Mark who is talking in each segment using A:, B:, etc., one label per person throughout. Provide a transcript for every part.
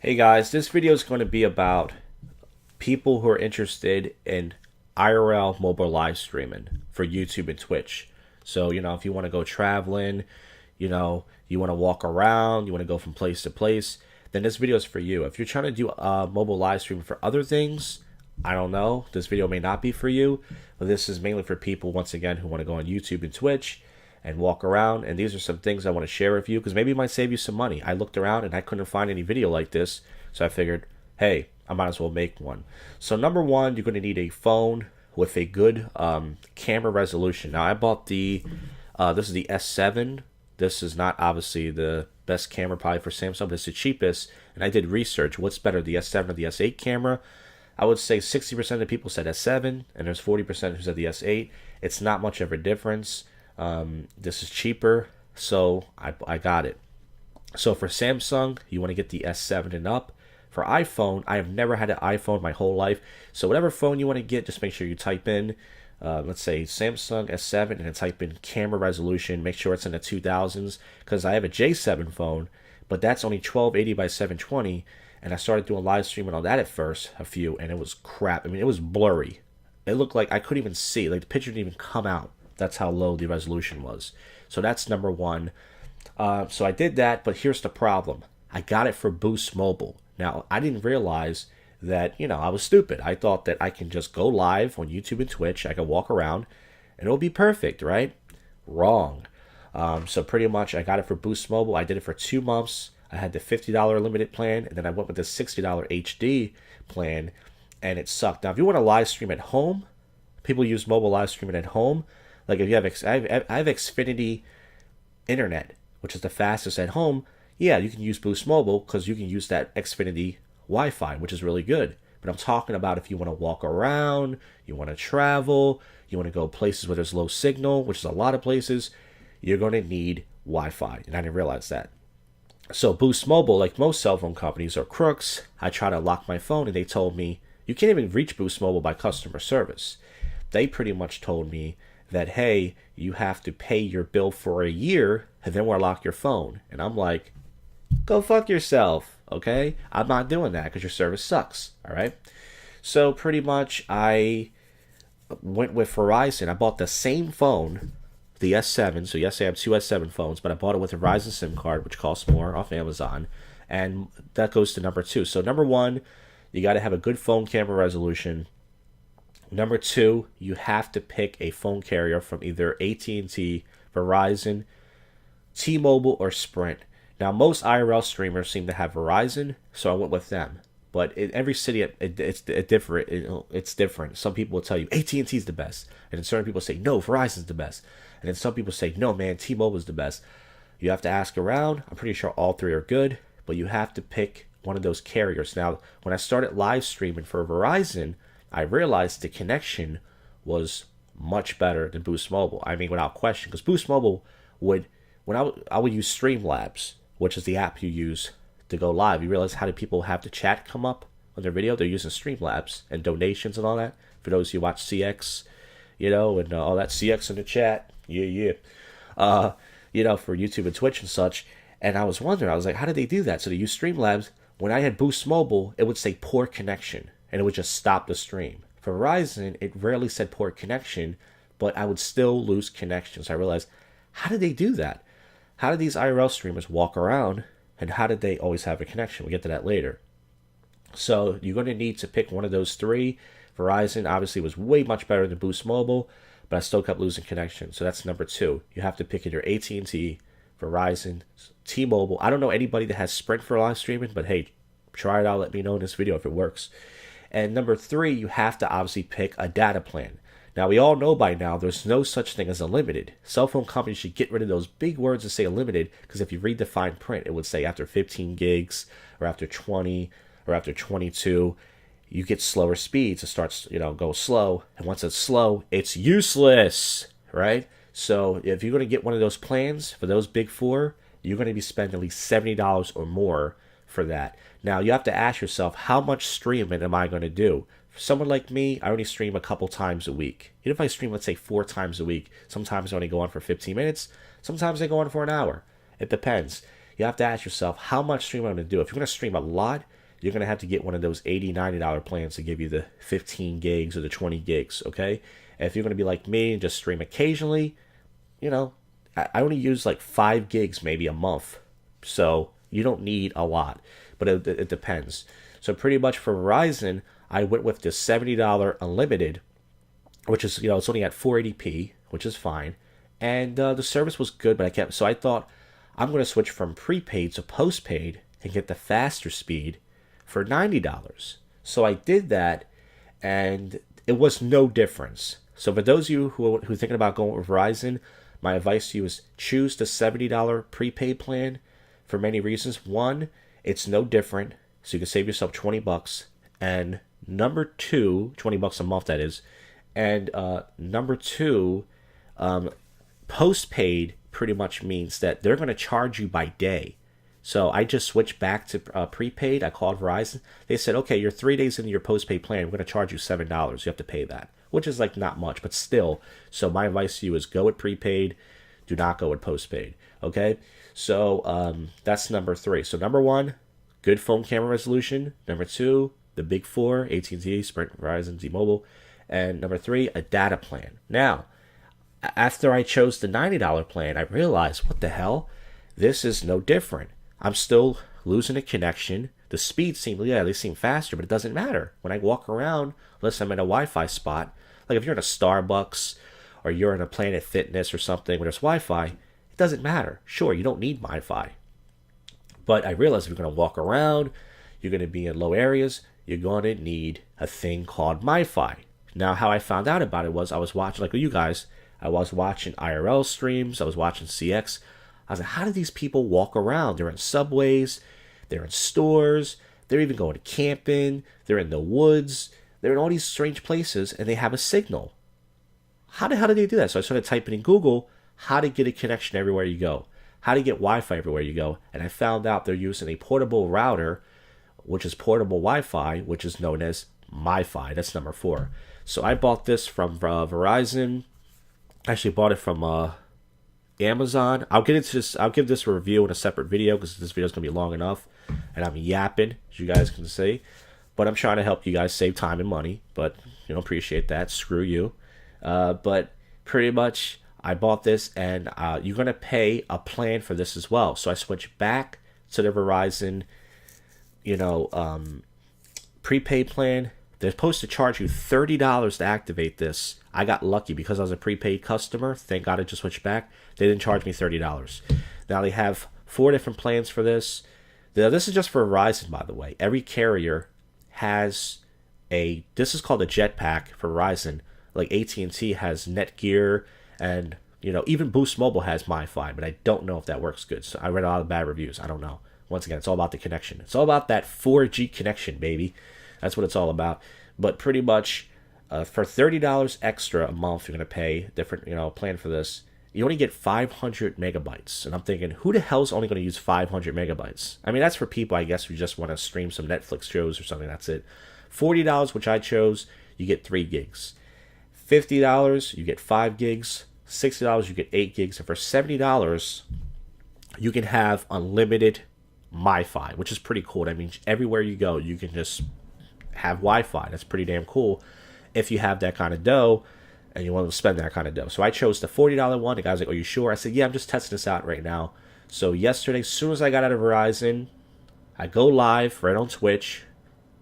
A: Hey guys, this video is going to be about people who are interested in IRL mobile live streaming for YouTube and Twitch. So, if you want to go traveling, you want to walk around, you want to go from place to place, then this video is for you. If you're trying to do mobile live streaming for other things, I don't know, this video may not be for you, but this is mainly for people, once again, who want to go on YouTube and Twitch and walk around. And these are some things I want to share with you because maybe it might save you some money. I looked around and I couldn't find any video like this, so I figured, hey, I might as well make one. So number one, you're going to need a phone with a good camera resolution. Now I bought this is the S7. This is not obviously the best camera probably for Samsung, but it's the cheapest. And I did research. What's better, the S7 or the S8 camera? I would say 60% of the people said S7, and there's 40% who said the S8. It's not much of a difference. This is cheaper, so I got it. So for Samsung, you want to get the S7 and up. For iPhone, I have never had an iPhone my whole life. So whatever phone you want to get, just make sure you type in, let's say Samsung S7, and then type in camera resolution. Make sure it's in the 2000s, because I have a J7 phone, but that's only 1280 by 720. And I started doing live streaming on that at first, and it was crap. I mean, it was blurry. It looked like I couldn't even see. Like the picture didn't even come out. That's how low the resolution was. So that's number one. So I did that, but here's the problem. I got it for Boost Mobile. Now, I didn't realize that, I was stupid. I thought that I can just go live on YouTube and Twitch. I could walk around, and it'll be perfect, right? Wrong. So pretty much I got it for Boost Mobile. I did it for 2 months. I had the $50 limited plan, and then I went with the $60 HD plan, and it sucked. Now, if you want to live stream at home, people use mobile live streaming at home. Like if you have, I have Xfinity internet, which is the fastest at home. Yeah, you can use Boost Mobile because you can use that Xfinity Wi-Fi, which is really good. But I'm talking about if you want to walk around, you want to travel, you want to go places where there's low signal, which is a lot of places, you're going to need Wi-Fi, and I didn't realize that. So Boost Mobile, like most cell phone companies, are crooks. I tried to lock my phone, and they told me, you can't even reach Boost Mobile by customer service. They pretty much told me that, hey, you have to pay your bill for a year, and then we'll lock your phone. And I'm like, go fuck yourself, okay? I'm not doing that because your service sucks, all right? So pretty much I went with Verizon. I bought the same phone, the S7. So yes, I have 2 S7 phones, but I bought it with a Verizon SIM card, which costs more off Amazon. And that goes to number 2. So number 1, you got to have a good phone camera resolution. Number 2, you have to pick a phone carrier from either AT&T, Verizon, T-Mobile, or Sprint. Now, most IRL streamers seem to have Verizon, so I went with them. But in every city, it's different. It's different. Some people will tell you AT&T is the best, and then certain people say no, Verizon's the best, and then some people say no, man, T-Mobile is the best. You have to ask around. I'm pretty sure all 3 are good, but you have to pick one of those carriers. Now, when I started live streaming for Verizon, I realized the connection was much better than Boost Mobile. I mean, without question, because Boost Mobile when I would use Streamlabs, which is the app you use to go live. You realize how do people have the chat come up on their video? They're using Streamlabs and donations and all that. For those who watch CX, and all that CX in the chat, yeah. For YouTube and Twitch and such. And I was wondering, I was like, how did they do that? So they use Streamlabs. When I had Boost Mobile, it would say poor connection, and it would just stop the stream. For Verizon, it rarely said poor connection, but I would still lose connection. So I realized, how did they do that? How did these IRL streamers walk around, and how did they always have a connection? We'll get to that later. So you're going to need to pick one of those 3. Verizon obviously was way much better than Boost Mobile, but I still kept losing connection. So that's number 2. You have to pick either AT&T, Verizon, T-Mobile. I don't know anybody that has Sprint for live streaming, but hey, try it out. Let me know in this video if it works. And number 3, you have to obviously pick a data plan. Now, we all know by now there's no such thing as unlimited. Cell phone companies should get rid of those big words that say unlimited, because if you read the fine print, it would say after 15 gigs or after 20 or after 22, you get slower speeds. It starts, go slow. And once it's slow, it's useless, right? So if you're going to get one of those plans for those big 4, you're going to be spending at least $70 or more for that. Now, you have to ask yourself, how much streaming am I going to do? For someone like me, I only stream a couple times a week. Even if I stream, let's say, 4 times a week, sometimes I only go on for 15 minutes. Sometimes I go on for an hour. It depends. you have to ask yourself, how much stream am I going to do? If you're going to stream a lot, you're going to have to get one of those $80, $90 plans to give you the 15 gigs or the 20 gigs, okay? And if you're going to be like me and just stream occasionally, you know, I only use like 5 gigs maybe a month. So you don't need a lot, but it depends. So pretty much for Verizon, I went with the $70 unlimited, which is, it's only at 480p, which is fine. And the service was good, but I thought I'm going to switch from prepaid to postpaid and get the faster speed for $90. So I did that, and it was no difference. So for those of you who are thinking about going with Verizon, my advice to you is choose the $70 prepaid plan for many reasons. One, it's no different, so you can save yourself $20. And number two, $20 a month, that is. And number two, postpaid pretty much means that they're going to charge you by day. So I just switched back to prepaid. I called Verizon. They said, okay, you're 3 days into your postpaid plan. We're going to charge you $7. You have to pay that, which is like not much, but still. So my advice to you is go with prepaid. Do not go with postpaid. Okay? So that's number 3. So number 1, good phone camera resolution. Number 2, the big 4, AT&T, Sprint, Verizon, T-Mobile. And number 3, a data plan. Now, after I chose the $90 plan, I realized, what the hell? This is no different. I'm still losing a connection. The speed they seem faster, but it doesn't matter. When I walk around, unless I'm in a Wi-Fi spot, like if you're in a Starbucks or you're in a Planet Fitness or something where there's Wi-Fi, it doesn't matter. Sure, you don't need Wi-Fi. But I realized if you're going to walk around, you're going to be in low areas, you're going to need a thing called MiFi. Now, how I found out about it was I was watching, like you guys, I was watching IRL streams, I was watching CX. I was like, how do these people walk around? They're in subways, they're in stores, they're even going camping, they're in the woods, they're in all these strange places, and they have a signal. How do they do that? So I started typing in Google, how to get a connection everywhere you go, how to get Wi-Fi everywhere you go, and I found out they're using a portable router, which is portable Wi-Fi, which is known as MiFi. That's number 4. So I bought this from Verizon. I actually bought it from Amazon. I'll get into this. I'll give this a review in a separate video because this video is gonna be long enough, and I'm yapping, as you guys can see. But I'm trying to help you guys save time and money. But appreciate that. Screw you. But pretty much, I bought this, and you're gonna pay a plan for this as well. So I switched back to the Verizon, prepaid plan. They're supposed to charge you $30 to activate this. I got lucky because I was a prepaid customer. Thank God I just switched back. They didn't charge me $30. Now they have 4 different plans for this. Now, this is just for Verizon, by the way. Every carrier has this is called a Jetpack for Verizon. Like AT&T has Netgear, and even Boost Mobile has MiFi, but I don't know if that works good. So I read a lot of bad reviews. I don't know. Once again, it's all about the connection. It's all about that 4G connection, baby. That's what it's all about. But pretty much, for $30 extra a month, you're going to pay different, plan for this. You only get 500 megabytes. And I'm thinking, who the hell's only going to use 500 megabytes? I mean, that's for people, I guess, who just want to stream some Netflix shows or something. That's it. $40, which I chose, you get 3 gigs. $50, you get 5 gigs. $60, you get 8 gigs. And for $70, you can have unlimited MiFi, which is pretty cool. That means everywhere you go, you can just have Wi-Fi. That's pretty damn cool if you have that kind of dough and you want to spend that kind of dough. So I chose the $40 one. The guy's like, are you sure? I said, yeah, I'm just testing this out right now. So yesterday, as soon as I got out of Verizon, I go live right on Twitch,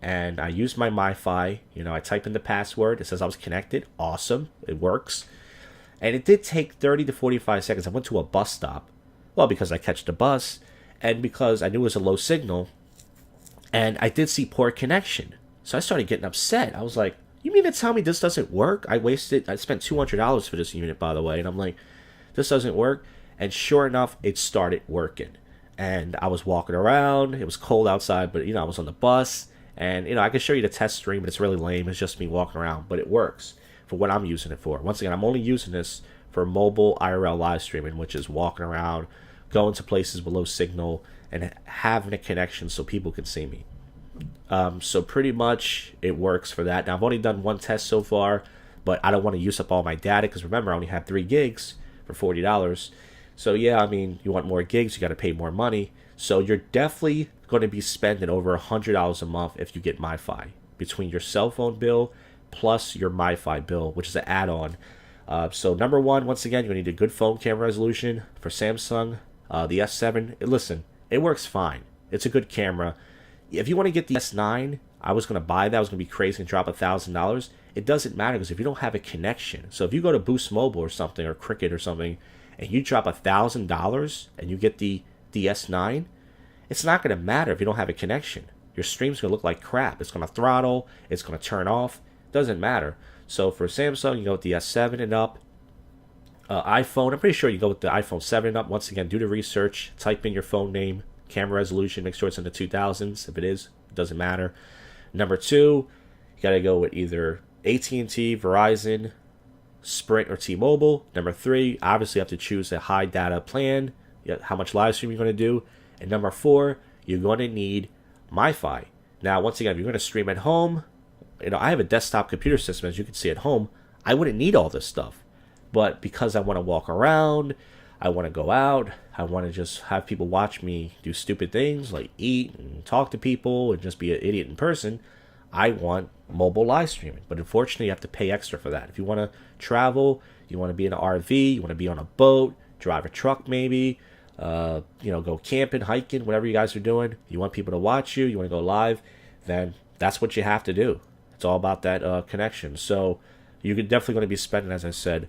A: and I used my MiFi. I type in the password. It says I was connected. Awesome. It works. And it did take 30 to 45 seconds. I went to a bus stop. Well, because I catch the bus, and because I knew it was a low signal, and I did see poor connection. So I started getting upset. I was like, you mean to tell me this doesn't work? I spent $200 for this unit, by the way. And I'm like, this doesn't work. And sure enough, it started working. And I was walking around. It was cold outside, but, I was on the bus. And, I can show you the test stream, but it's really lame. It's just me walking around. But it works for what I'm using it for. Once again, I'm only using this for mobile IRL live streaming, which is walking around, going to places with low signal, and having a connection so people can see me. So pretty much it works for that. Now, I've only done one test so far, but I don't want to use up all my data because remember, I only have 3 gigs for $40. So yeah, I mean, you want more gigs, you got to pay more money. So you're definitely going to be spending over $100 a month if you get MiFi between your cell phone bill plus your MiFi bill, which is an add-on. So number one, once again, you need a good phone camera resolution for Samsung. The S7, listen, it works fine. It's a good camera. If you want to get the S9, I was going to buy that. I was going to be crazy and drop $1,000. It doesn't matter because if you don't have a connection, so if you go to Boost Mobile or something or Cricket or something, and you drop $1,000 and you get the S9, it's not going to matter if you don't have a connection. Your stream's going to look like crap. It's going to throttle. It's going to turn off. Doesn't matter. So for Samsung, you go with the S7 and up. iPhone, I'm pretty sure you go with the iPhone 7 and up. Once again, do the research. Type in your phone name, camera resolution. Make sure it's in the 2000s. If it is, it doesn't matter. Number two, you got to go with either AT&T, Verizon, Sprint, or T-Mobile. Number three, obviously you have to choose a high data plan, how much live stream you're going to do. And number four, you're going to need MiFi. Now, once again, if you're going to stream at home, I have a desktop computer system, as you can see at home. I wouldn't need all this stuff. But because I want to walk around, I want to go out, I want to just have people watch me do stupid things like eat and talk to people and just be an idiot in person, I want mobile live streaming. But unfortunately, you have to pay extra for that. If you want to travel, you want to be in an RV, you want to be on a boat, drive a truck maybe, go camping, hiking, whatever you guys are doing, you want people to watch you, you want to go live, then that's what you have to do. It's all about that connection. So you're definitely going to be spending, as I said,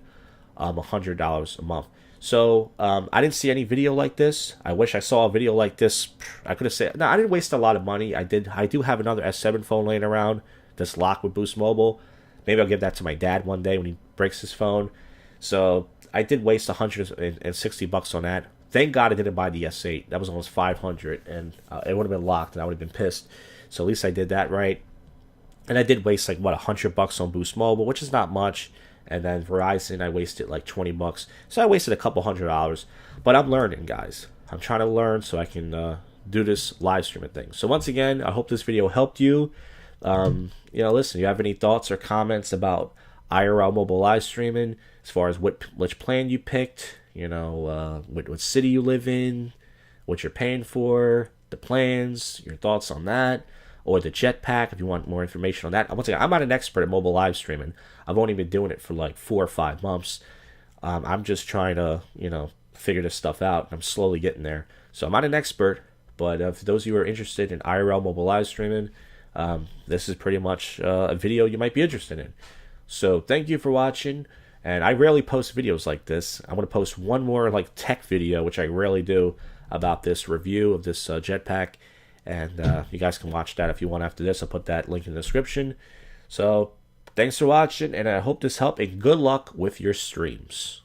A: $100 a month. So I didn't see any video like this. I wish I saw a video like this. I could have said, no, I didn't waste a lot of money. I do have another S7 phone laying around that's locked with Boost Mobile. Maybe I'll give that to my dad one day when he breaks his phone. So I did waste $160 on that. Thank God I didn't buy the S8. That was almost $500, and it would have been locked, and I would have been pissed. So at least I did that right. And I did waste $100 on Boost Mobile, which is not much. And then Verizon, I wasted like $20. So I wasted a couple $100. But I'm learning, guys. I'm trying to learn so I can do this live streaming thing. So once again, I hope this video helped you. Listen, you have any thoughts or comments about IRL mobile live streaming, as far as which plan you picked, what city you live in, what you're paying for, the plans, your thoughts on that, or the Jetpack, if you want more information on that. Once again, I'm not an expert at mobile live streaming. I've only been doing it for like 4 or 5 months. I'm just trying to, figure this stuff out. I'm slowly getting there. So I'm not an expert, but for those of you who are interested in IRL mobile live streaming, this is pretty much a video you might be interested in. So thank you for watching. And I rarely post videos like this. I'm going to post one more tech video, which I rarely do, about this review of this Jetpack. And you guys can watch that if you want after this. I'll put that link in the description. So thanks for watching, and I hope this helped, and good luck with your streams.